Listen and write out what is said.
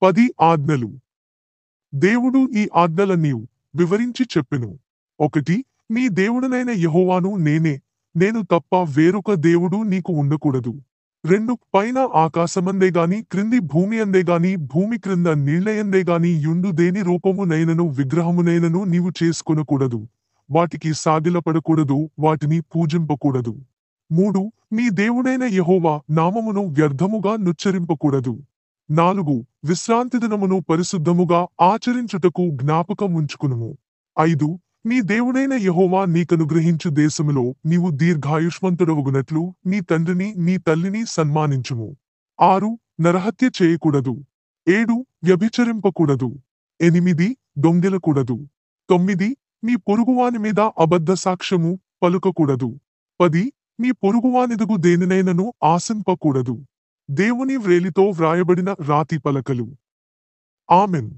10 ఆజ్ఞలు. దేవుడు ఈ ఆజ్ఞలన్నీ వివరించి చెప్పెను. 1. నీ దేవుడనైన యెహోవాను నేనే, నేను తప్ప వేరొక దేవుడు నీకు ఉండకూడదు. 2. పైన ఆకాశమందేగాని క్రింది భూమి అందేగాని భూమి క్రింద నీళ్లయందేగాని యుండు దేని రూపమునైనను విగ్రహమునైనను నీవు చేసుకొనకూడదు. వాటికి సాగిలపడకూడదు, వాటిని పూజింపకూడదు. 3. నీ దేవుడైన యెహోవా నామమును వ్యర్థముగా నుచ్చరింపకూడదు. 4. విశ్రాంతిదినమును పరిశుద్ధముగా ఆచరించుటకు జ్ఞాపకముంచుకునుము. 5. నీ దేవుడైన యెహోవా నీకనుగ్రహించు దేశములో నీవు దీర్ఘాయుష్మంతుడవగునట్లు నీ తండ్రిని నీ తల్లిని సన్మానించుము. 6. నరహత్య చేయకూడదు. 7. వ్యభిచరింపకూడదు. 8. దొంగిలకూడదు. 9. నీ పొరుగువాని మీద అబద్ధ సాక్ష్యము పలుకకూడదు. 10. నీ పొరుగువానిదుగు దేనినైనను ఆశింపకూడదు. దేవుని వ్రేలితో వ్రాయబడిన రాతి పలకలు. ఆమెన్.